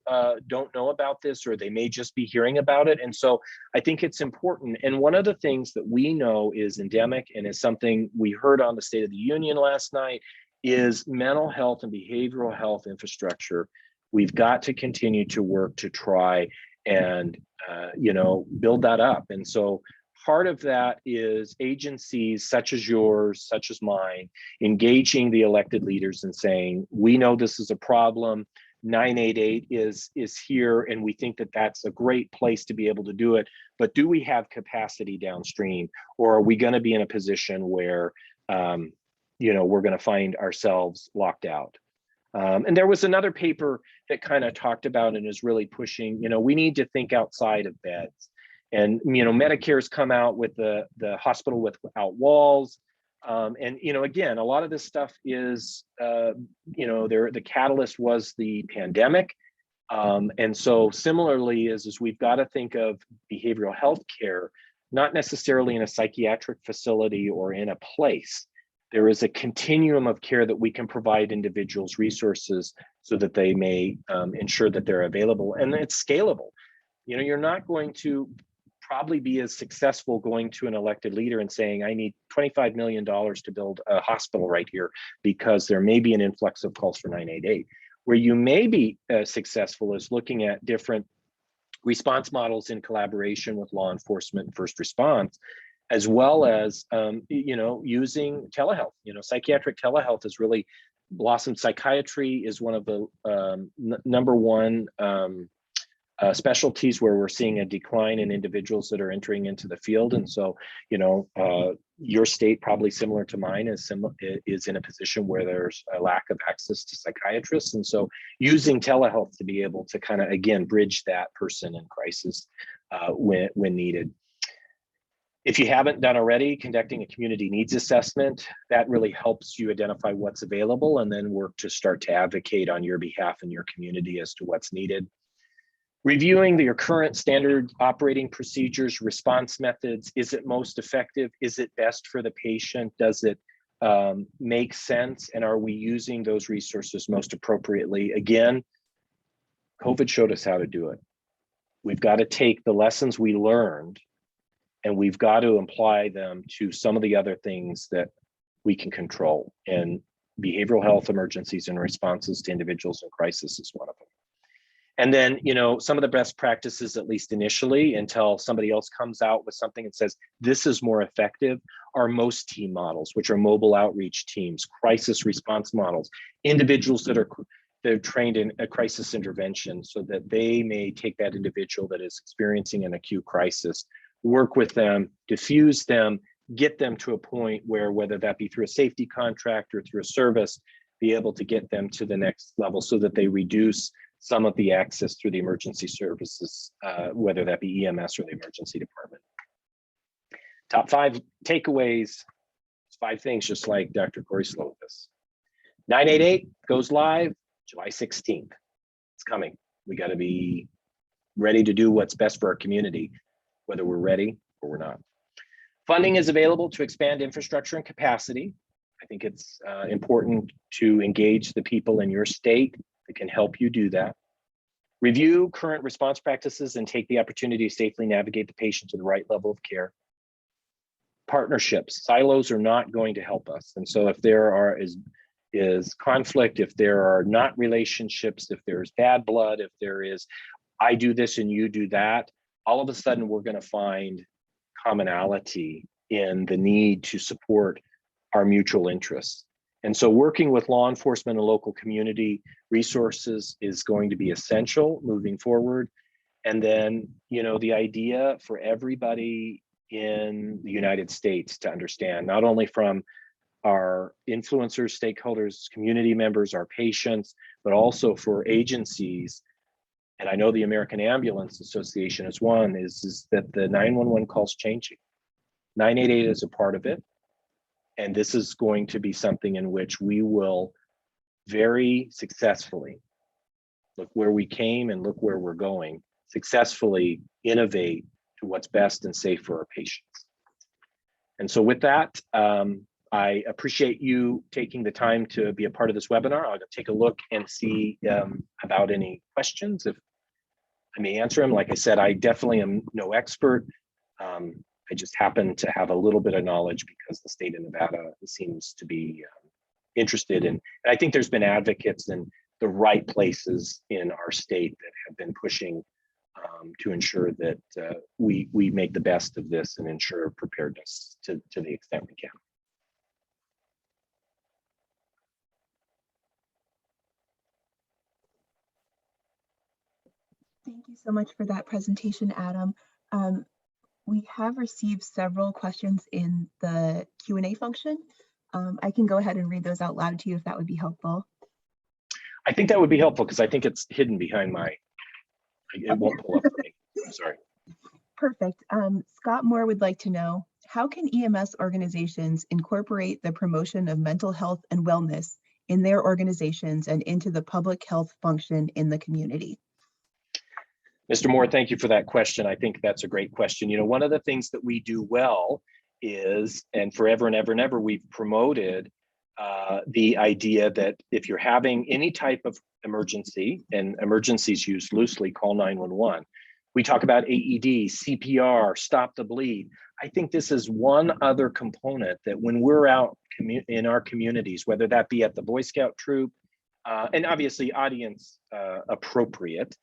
don't know about this, or they may just be hearing about it. And so I think it's important. And one of the things that we know is endemic, and is something we heard on the State of the Union last night, is mental health and behavioral health infrastructure. We've got to continue to work to try and build that up. And so part of that is agencies such as yours, such as mine, engaging the elected leaders and saying, we know this is a problem. 988 is here, and we think that that's a great place to be able to do it. But do we have capacity downstream, or are we going to be in a position where we're going to find ourselves locked out? And there was another paper that kind of talked about and is really pushing, we need to think outside of beds. And, Medicare's come out with the hospital without walls. Again, a lot of this stuff is, the catalyst was the pandemic. And so similarly is we've got to think of behavioral health care, not necessarily in a psychiatric facility or in a place. There is a continuum of care that we can provide individuals resources so that they may ensure that they're available, and it's scalable. You're not going to probably be as successful going to an elected leader and saying, I need $25 million to build a hospital right here, because there may be an influx of calls for 988. Where you may be successful is looking at different response models in collaboration with law enforcement and first response, as well as using telehealth. Psychiatric telehealth has really blossomed. Psychiatry is one of the number one specialties where we're seeing a decline in individuals that are entering into the field. And so, your state, probably similar to mine, is in a position where there's a lack of access to psychiatrists. And so using telehealth to be able to kind of, again, bridge that person in crisis when needed. If you haven't done already, conducting a community needs assessment, that really helps you identify what's available and then work to start to advocate on your behalf in your community as to what's needed. Reviewing your current standard operating procedures, response methods. Is it most effective? Is it best for the patient? Does it make sense? And are we using those resources most appropriately? Again, COVID showed us how to do it. We've got to take the lessons we learned and we've got to apply them to some of the other things that we can control. And behavioral health emergencies and responses to individuals in crisis is one of them. And then, some of the best practices, at least initially, until somebody else comes out with something and says, this is more effective, are most team models, which are mobile outreach teams, crisis response models, individuals that are trained in a crisis intervention so that they may take that individual that is experiencing an acute crisis, work with them, diffuse them, get them to a point where, whether that be through a safety contract or through a service, be able to get them to the next level so that they reduce some of the access through the emergency services, whether that be EMS or the emergency department. Top 5 takeaways, 5 things, just like Dr. Corey Slovis. 988 goes live July 16th. It's coming. We got to be ready to do what's best for our community, whether we're ready or we're not. Funding is available to expand infrastructure and capacity. I think it's important to engage the people in your state that can help you do that. Review current response practices and take the opportunity to safely navigate the patient to the right level of care. Partnerships, silos are not going to help us. And so if there is conflict, if there are not relationships, if there's bad blood, if there is, I do this and you do that, all of a sudden we're going to find commonality in the need to support our mutual interests. And so working with law enforcement and local community resources is going to be essential moving forward. And then, you know, the idea for everybody in the United States to understand, not only from our influencers, stakeholders, community members, our patients, but also for agencies. And I know the American Ambulance Association is one, is that the 911 call's changing. 988 is a part of it. And this is going to be something in which we will very successfully look where we came and look where we're going, successfully innovate to what's best and safe for our patients. And so with that, I appreciate you taking the time to be a part of this webinar. I'll take a look and see about any questions, if I may answer them. Like I said, I definitely am no expert. I just happen to have a little bit of knowledge because the state of Nevada seems to be interested in, and I think there's been advocates in the right places in our state that have been pushing to ensure that we make the best of this and ensure preparedness to the extent we can. Thank you so much for that presentation, Adam. We have received several questions in the Q&A function. I can go ahead and read those out loud to you if that would be helpful. I think that would be helpful because I think it's hidden behind my, it won't pull up for me. I'm sorry. Perfect. Scott Moore would like to know, how can EMS organizations incorporate the promotion of mental health and wellness in their organizations and into the public health function in the community? Mr. Moore, thank you for that question. I think that's a great question. You know, one of the things that we do well is, and forever and ever and ever, we've promoted the idea that if you're having any type of emergency, and emergencies used loosely, call 911. We talk about AED, CPR, stop the bleed. I think this is one other component that when we're out in our communities, whether that be at the Boy Scout troop, and obviously audience appropriate,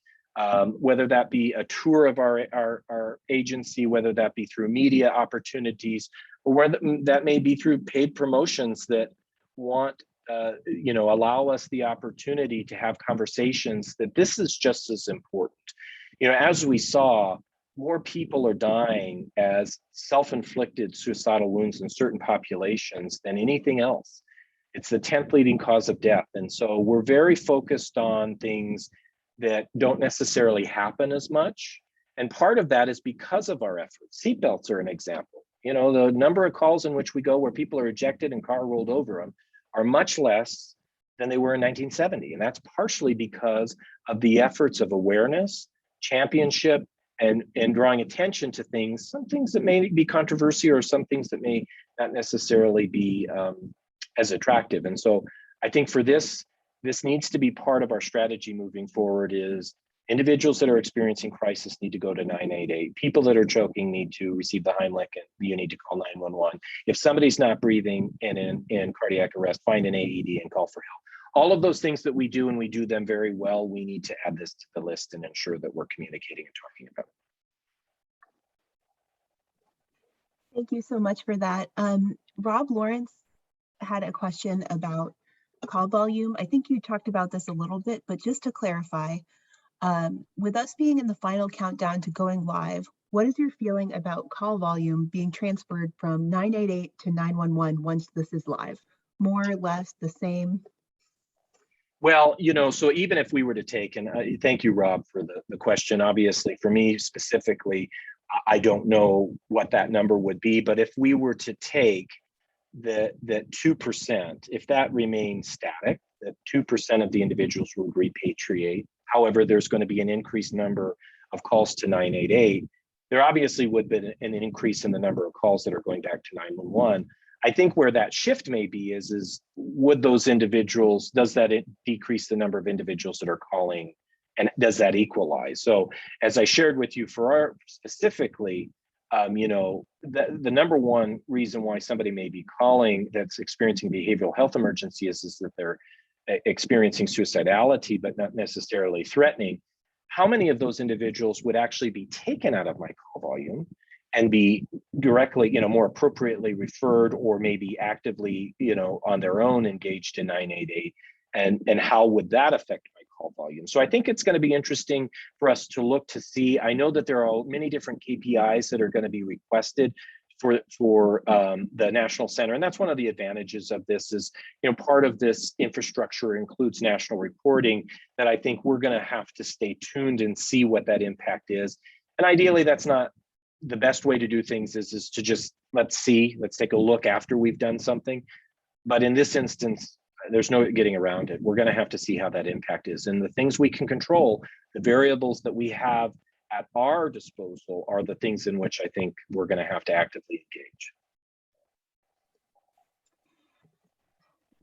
whether that be a tour of our agency, whether that be through media opportunities, or whether that may be through paid promotions that want, allow us the opportunity to have conversations, that this is just as important. You know, as we saw, more people are dying as self-inflicted suicidal wounds in certain populations than anything else. It's the 10th leading cause of death. And so we're very focused on things that don't necessarily happen as much. And part of that is because of our efforts. Seatbelts are an example. You know, the number of calls in which we go where people are ejected and car rolled over them are much less than they were in 1970. And that's partially because of the efforts of awareness, championship, and drawing attention to things, some things that may be controversial or some things that may not necessarily be as attractive. And so I think for this needs to be part of our strategy moving forward. Is individuals that are experiencing crisis need to go to 988. People that are choking need to receive the Heimlich, and you need to call 911. If somebody's not breathing and in cardiac arrest, find an AED and call for help. All of those things that we do, and we do them very well, we need to add this to the list and ensure that we're communicating and talking about it. Thank you so much for that. Rob Lawrence had a question about call volume. I think you talked about this a little bit, but just to clarify, with us being in the final countdown to going live, what is your feeling about call volume being transferred from 988 to 911 once this is live? More or less the same? Well, so even if we were to take, and thank you, Rob, for the question. Obviously, for me specifically, I don't know what that number would be, but if we were to take that 2%, if that remains static, that 2% of the individuals would repatriate. However, there's going to be an increased number of calls to 988. There obviously would be an increase in the number of calls that are going back to 911. I think where that shift may be is would those individuals, does that decrease the number of individuals that are calling, and does that equalize? So as I shared with you, for our specifically, the number one reason why somebody may be calling that's experiencing behavioral health emergency is that they're experiencing suicidality, but not necessarily threatening. How many of those individuals would actually be taken out of my call volume and be directly, more appropriately referred, or maybe actively, on their own engaged in 988, and how would that affect my call volume? So I think it's going to be interesting for us to look to see. I know that there are many different KPIs that are going to be requested for the National Center, and that's one of the advantages of this is, part of this infrastructure includes national reporting that I think we're going to have to stay tuned and see what that impact is. And ideally, that's not the best way to do things, is to just let's take a look after we've done something. But in this instance, there's no getting around it. We're going to have to see how that impact is. And the things we can control, the variables that we have at our disposal, are the things in which I think we're going to have to actively engage.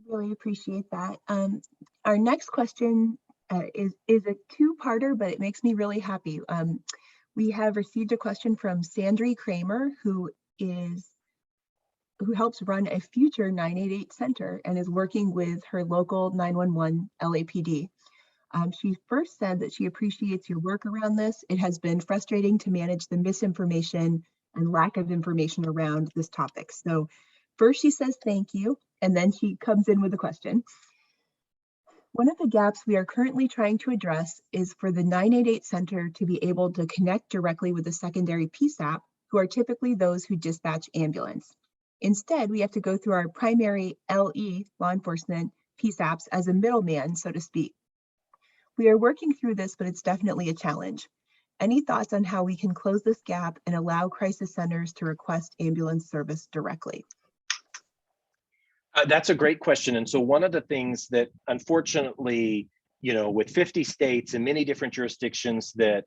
Really appreciate that. Our next question is a two-parter, but it makes me really happy. We have received a question from Sandry Kramer, who helps run a future 988 center and is working with her local 911 LAPD. She first said that she appreciates your work around this. It has been frustrating to manage the misinformation and lack of information around this topic. So first she says thank you, and then she comes in with a question. One of the gaps we are currently trying to address is for the 988 center to be able to connect directly with the secondary PSAP, who are typically those who dispatch ambulance. Instead, we have to go through our primary LE, law enforcement, PSAPs as a middleman, so to speak. We are working through this, but it's definitely a challenge. Any thoughts on how we can close this gap and allow crisis centers to request ambulance service directly? That's a great question. And so one of the things that, unfortunately, with 50 states and many different jurisdictions that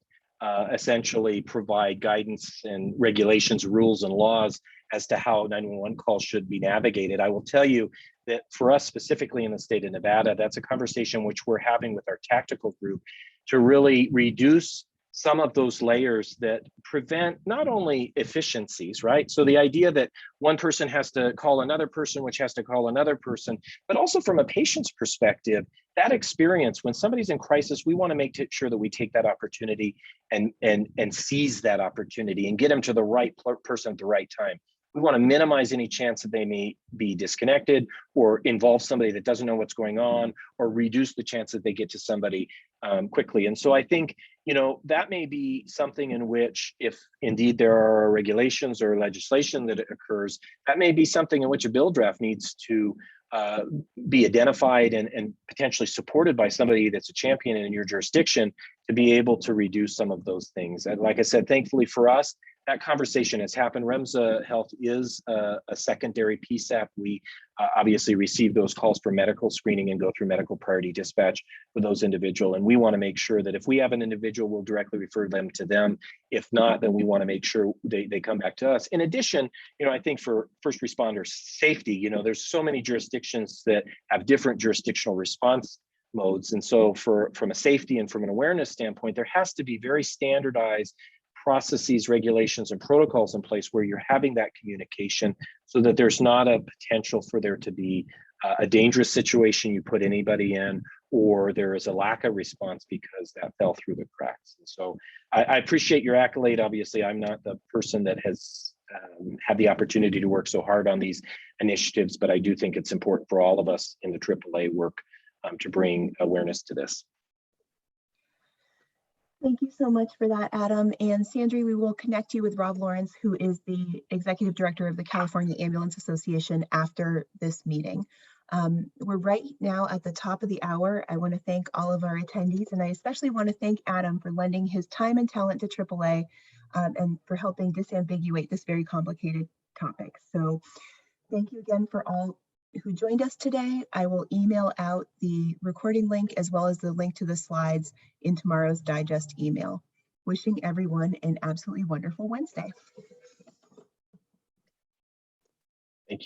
essentially provide guidance and regulations, rules and laws as to how 911 calls should be navigated, I will tell you that for us specifically in the state of Nevada, that's a conversation which we're having with our tactical group to really reduce some of those layers that prevent not only efficiencies, right? So the idea that one person has to call another person, which has to call another person, but also from a patient's perspective, that experience, when somebody's in crisis, we want to make sure that we take that opportunity and seize that opportunity and get them to the right person at the right time. We want to minimize any chance that they may be disconnected or involve somebody that doesn't know what's going on, or reduce the chance that they get to somebody quickly. And so I think, that may be something in which, if indeed there are regulations or legislation that occurs, that may be something in which a bill draft needs to be identified and potentially supported by somebody that's a champion in your jurisdiction to be able to reduce some of those things. And like I said, thankfully for us, that conversation has happened. Remsa Health is a secondary PSAP. We obviously receive those calls for medical screening and go through medical priority dispatch for those individuals. And we want to make sure that if we have an individual, we'll directly refer them to them. If not, then we want to make sure they come back to us. In addition, I think for first responders safety, there's so many jurisdictions that have different jurisdictional response modes. And so from a safety and from an awareness standpoint, there has to be very standardized processes, regulations, and protocols in place where you're having that communication so that there's not a potential for there to be a dangerous situation you put anybody in, or there is a lack of response because that fell through the cracks. And so I appreciate your accolade. Obviously, I'm not the person that has had the opportunity to work so hard on these initiatives, but I do think it's important for all of us in the AAA work to bring awareness to this. Thank you so much for that, Adam. And Sandry, we will connect you with Rob Lawrence, who is the Executive Director of the California Ambulance Association, after this meeting. We're right now at the top of the hour. I want to thank all of our attendees, and I especially want to thank Adam for lending his time and talent to AAA and for helping disambiguate this very complicated topic. So thank you again for all who joined us today. I will email out the recording link as well as the link to the slides in tomorrow's digest email. Wishing everyone an absolutely wonderful Wednesday.